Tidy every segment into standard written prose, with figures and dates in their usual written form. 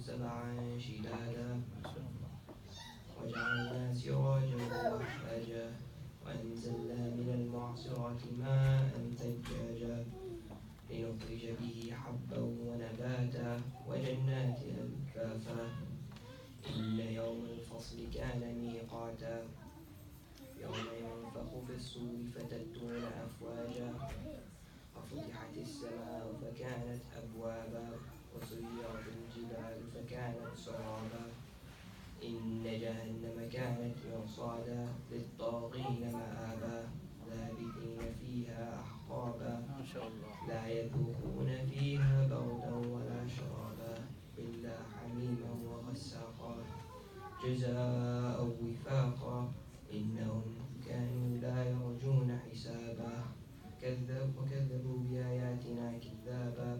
سمعا شدادا وجعلنا سراجا وهاجا وأنزلنا من المعصرات ماء ثجاجا لنخرج به حبا ونباتا وجنات ألفافا إن يوم الفصل كان ميقاتا يوم ينفخ في الصور فتأتون أفواجا وفتحت السماء فكانت أبوابا وسيرت الجبال فكانت سرابا إن جهنم كانت مرصادا للطاغين مآبا لابثين فيها أحقابا لا يذوقون فيها بردا ولا شرابا إلا حميما وغساقا جزاء وفاقا إنهم كانوا لا يرجون حسابا وكذبوا بآياتنا كذابا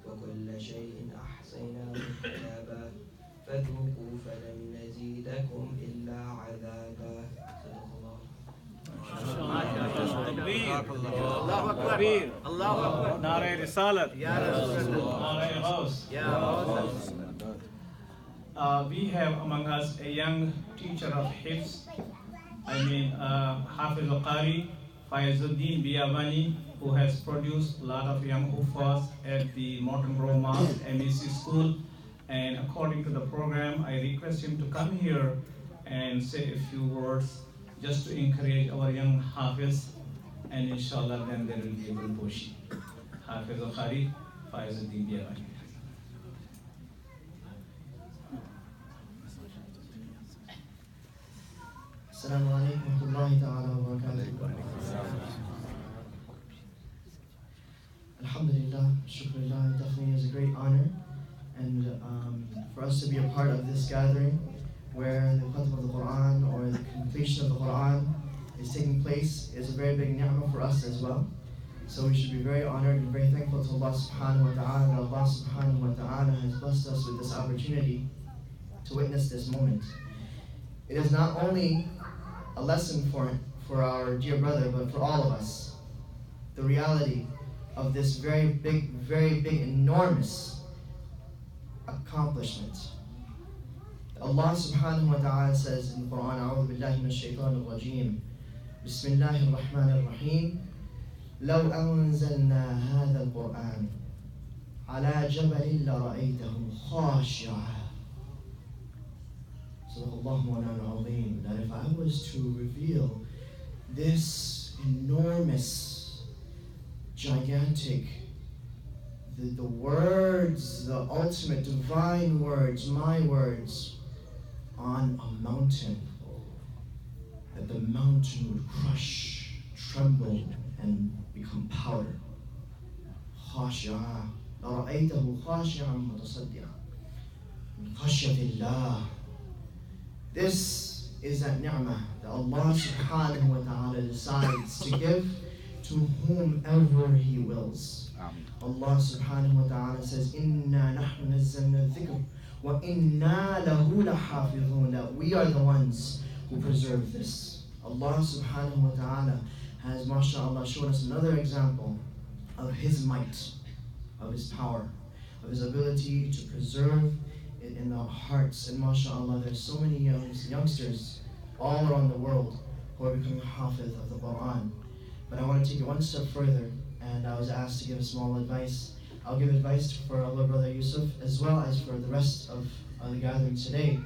وكل شيء أحصيناه كتابا فذوقوا فلن نزيدكم إلا عذابا. صدق الله. تكبير. الله أكبر. الله أكبر. نعرة رسالة. يا رسول الله. نعرة غوث. يا غوث. We have among us a young teacher of Hifze, Hafiz al-Qari, Faizuddin Biyabani, who has produced a lot of young Hufas at the Morton Grove Mosque MEC School. And according to the program, I request him to come here and say a few words just to encourage our young Hafiz, and inshallah then there will be a good push. Hafiz al-Qari, Faizuddin Biyabani. Assalamu alaikum wa rahmatullahi ta'ala wa barakatuh. Alhamdulillah, shukrulillah, it definitely is a great honor and for us to be a part of this gathering where the khatm of the Quran or the completion of the Quran is taking place is a very big ni'mah for us as well. So we should be very honored and very thankful to Allah subhanahu wa ta'ala that Allah subhanahu wa ta'ala has blessed us with this opportunity to witness this moment. It is not only a lesson for our dear brother, but for all of us. The reality of this very big, enormous accomplishment. Allah subhanahu wa ta'ala says in the Quran, أعوذ بالله من الشيطان الرجيم بسم الله الرحمن الرحيم لو أنزلنا هذا القرآن على جبل لرأيته خاشعا. That if I was to reveal this enormous, gigantic, the words, the ultimate divine words, my words, on a mountain, that the mountain would crush, tremble, and become powder. خاشعا لرأيته خاشعا متصدعا من خشية الله. This is that ni'mah that Allah subhanahu wa ta'ala decides to give to whomever He wills. Allah subhanahu wa ta'ala says, Inna nahnu nazzalna dhikr wa inna lahu lahafidhun, that we are the ones who preserve this. Allah subhanahu wa ta'ala has, mashallah, shown us another example of His might, of His power, of His ability to preserve it in the hearts. And mashallah, there's so many youngsters all around the world who are becoming hafiz of the Quran. But I want to take it one step further, and I was asked to give a small advice. I'll give advice for our brother Yousaf as well as for the rest of the gathering today.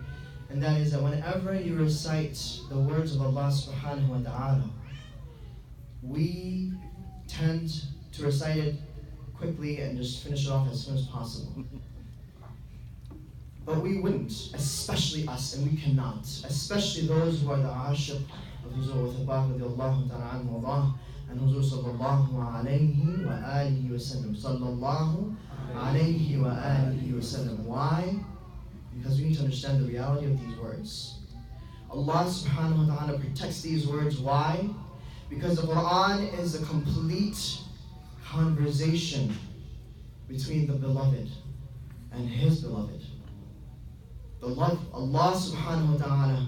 And that is that whenever you recite the words of Allah subhanahu wa ta'ala, we tend to recite it quickly and just finish it off as soon as possible. But we wouldn't, especially us, and we cannot, especially those who are the ashiq of Huzur Uthbah radiallahu ta'ala anhu wa and Huzur sallallahu alayhi wa alihi wa sallam. Sallallahu alayhi wa alihi wa sallam. Why? Because we need to understand the reality of these words. Allah subhanahu wa ta'ala protects these words. Why? Because the Quran is a complete conversation between the beloved and His beloved. The love of Allah subhanahu wa ta'ala.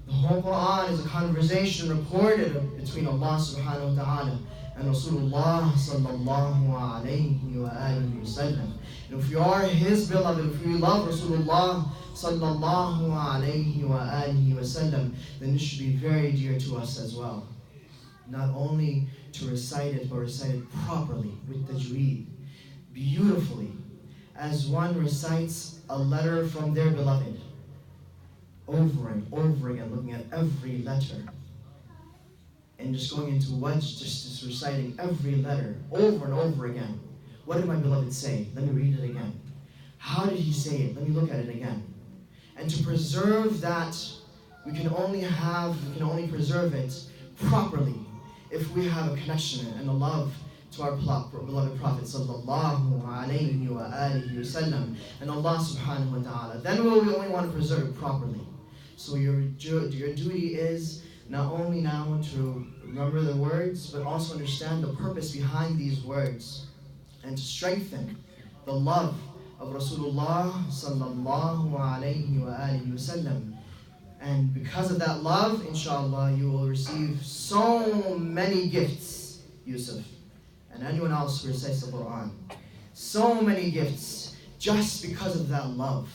The whole Quran is a conversation recorded between Allah subhanahu wa ta'ala and Rasulullah sallallahu alayhi wa alihi wasallam. And if we are his beloved, if we love Rasulullah sallallahu alayhi wa alihi wasallam, then this should be very dear to us as well. Not only to recite it, but recite it properly with tajweed, beautifully, as one recites a letter from their beloved, over and over again, looking at every letter, and just going into wajh, just reciting every letter over and over again. What did my beloved say? Let me read it again. How did he say it? Let me look at it again. And to preserve that, we can only preserve it properly if we have a connection and a love to our beloved Prophet sallallahu alayhi wa alihi wasallam and Allah subhanahu wa ta'ala. Then we only want to preserve it properly. So your duty is not only now to remember the words, but also understand the purpose behind these words, and to strengthen the love of Rasulullah sallallahu alayhi wa alihi wasallam. And because of that love, inshallah, you will receive so many gifts, Yousaf, and anyone else who recites the Quran. So many gifts, just because of that love.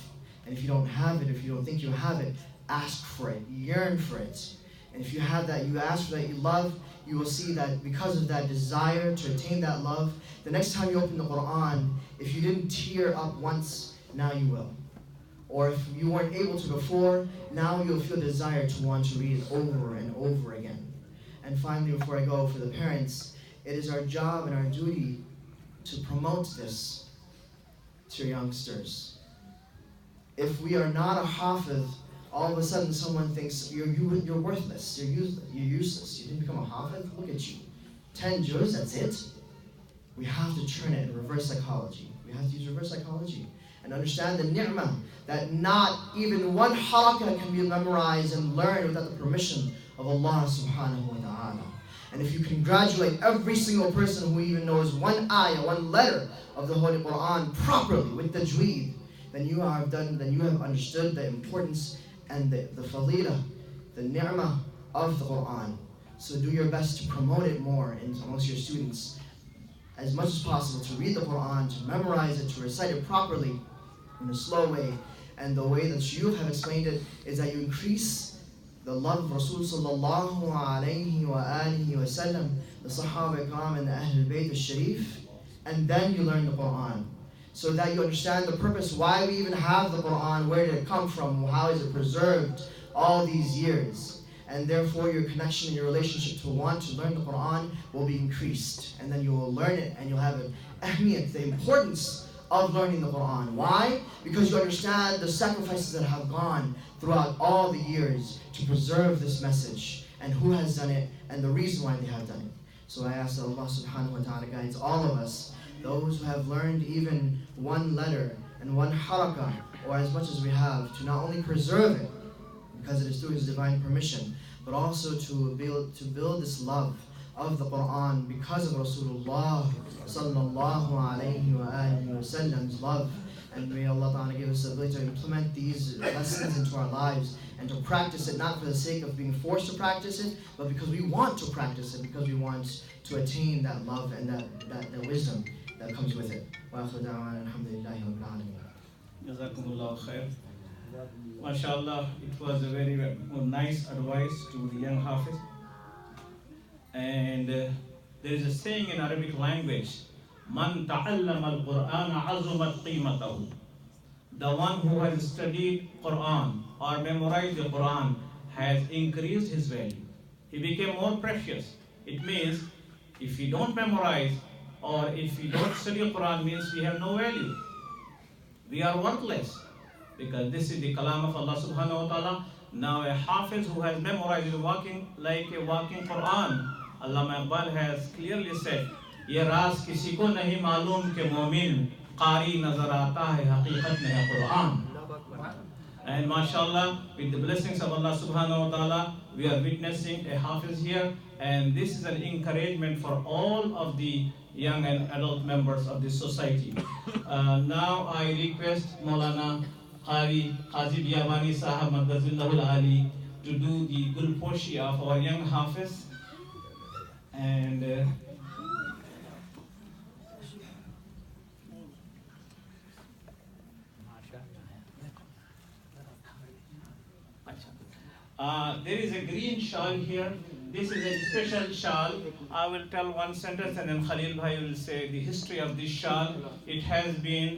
And if you don't have it, if you don't think you have it, ask for it, yearn for it. And if you have that, you ask for that, you love, you will see that because of that desire to attain that love, the next time you open the Quran, if you didn't tear up once, now you will. Or if you weren't able to before, now you'll feel desire to want to read it over and over again. And finally, before I go, for the parents, it is our job and our duty to promote this to your youngsters. If we are not a hafiz, all of a sudden someone thinks you're worthless, you're useless, you didn't become a hafiz, look at you. 10 juz, that's it? We have to turn it in reverse psychology. We have to use reverse psychology and understand the ni'mah, that not even one halaqah can be memorized and learned without the permission of Allah subhanahu wa ta'ala. And if you congratulate every single person who even knows one ayah, one letter of the Holy Quran properly with tajweed, then you have understood the importance and the fadilah, the ni'mah of the Quran. So do your best to promote it more amongst your students as much as possible, to read the Quran, to memorize it, to recite it properly in a slow way. And the way that you have explained it is that you increase the love of Rasul sallallahu alayhi wa alihi wa sallam, the Sahaba Ikram and the Ahlul Bayt al-Shareef, and then you learn the Quran. So that you understand the purpose, why we even have the Quran, where did it come from, how is it preserved all these years. And therefore your connection and your relationship to want to learn the Quran will be increased. And then you will learn it and you'll have an ahmiyat, the importance of learning the Quran. Why? Because you understand the sacrifices that have gone throughout all the years to preserve this message, and who has done it, and the reason why they have done it. So I ask that Allah subhanahu wa ta'ala guides all of us, those who have learned even one letter and one harakah, or as much as we have, to not only preserve it, because it is through His divine permission, but also to build this love of the Quran because of Rasulullah sallallahu alayhi wa alihi wa sallam's love. And may Allah ta'ala give us the ability to implement these lessons into our lives and to practice it, not for the sake of being forced to practice it, but because we want to practice it, because we want to attain that love and that wisdom that comes with it. Wa akhiru da'wana alhamdulillahi rabbil alameen. Jazakumullah khair. MashaAllah, it was a very nice advice to the young Hafiz. And there is a saying in Arabic language, Man ta'allama al-Qur'ana azumat qimatahu. The one who has studied Quran or memorized the Quran has increased his value. He became more precious. It means if you don't memorize or if you don't study Quran, means we have no value. We are worthless. Because this is the kalam of Allah subhanahu wa ta'ala. Now a hafiz who has memorized is walking like a walking Quran. Allah Iqbal has clearly said, ये राज किसी को नहीं मालूम कि मोमिन कारी नजर आता है हकीकत में है Quran. And mashallah, with the blessings of Allah subhanahu wa ta'ala, we are witnessing a hafiz here, and this is an encouragement for all of the young and adult members of this society. Now I request Maulana Qazi Biyabani Sahab Madazillahul Ali to do the Gulposhi of our young hafiz. And There is a green shawl here. This is a special shawl. I will tell one sentence and then Khalil Bhai will say the history of this shawl. It has been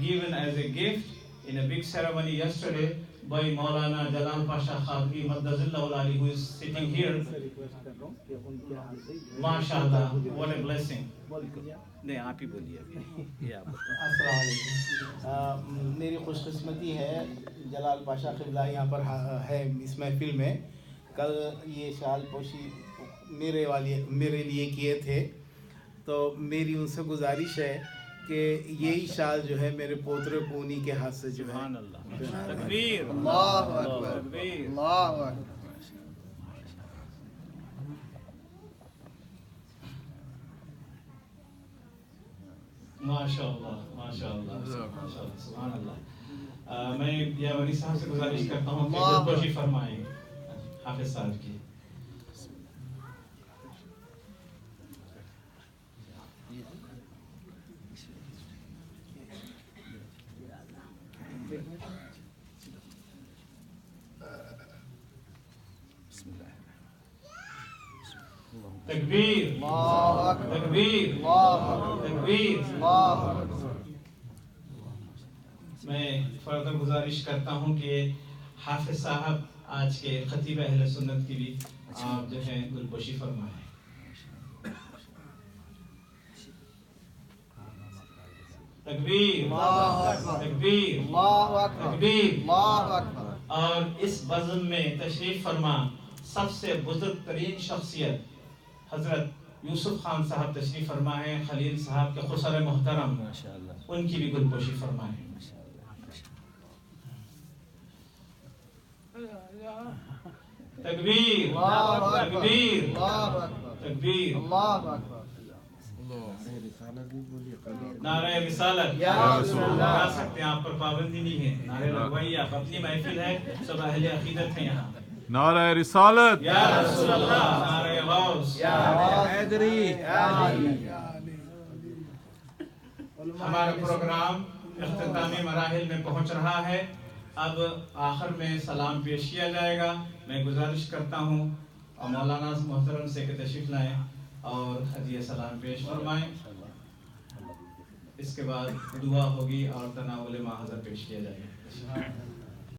given as a gift in a big ceremony yesterday by Maulana Jalal Pasha Khadri Maddazillah Ali, who is sitting here. MashaAllah, what a blessing. نہیں آپ ہی بولیے ابھی. السلام علیکم. میری خوش قسمتی ہے جلال پاشا قبلہ یہاں پر ہے اس محفل میں. کل یہ شال پوشی میرے لیے کیے تھے, تو میری ان سے گزارش ہے کہ یہی شال جو ہے میرے پوترے کو انہی کے ہاتھ سے جو ہے. سبحان اللہ, تکبیر, اللہ اکبر, تکبیر, اللہ اکبر. MashaAllah, MashaAllah, سبحان اللہ. میں یاوری صاحب سے گزارش کرتا ہوں کہ خودکشی فرمائیں حافظ صاحب کی. تکبیر, تکبیر, تکبیر. میں فردر گزارش کرتا ہوں کہ حافظ صاحب آج کے خطیب اہل سنت کی بھی آپ جو ہے گلپوشی فرمائیں. تکبیر, تکبیر, تکبیر. اور اس بزم میں تشریف فرما سب سے بزرگ ترین شخصیت حضرت یوسف خان صاحب تشریف فرمائیں, خلیل صاحب کے خسر محترم, ان کی بھی گلپوشی فرمائیں. تکبیر, تکبیر, تکبیر. نعرہ رسالت. بتا سکتے ہیں, آپ پر پابندی نہیں ہے, نعرے لگوائیے آپ, اپنی محفل ہے, سب اہل عقیدت ہیں یہاں. نعرہ رسالت, یا رسول اللہ, نعرہ غوث, حیدری. ہمارا پروگرام اختتامی مراحل میں پہنچ رہا ہے. اب آخر میں سلام پیش کیا جائے گا. میں گزارش کرتا ہوں مولانا محترم سے کہ تشریف لائیں اور ہدیہ سلام پیش فرمائیں. اس کے بعد دعا ہوگی اور تناول ماحضر پیش کیا جائے گا.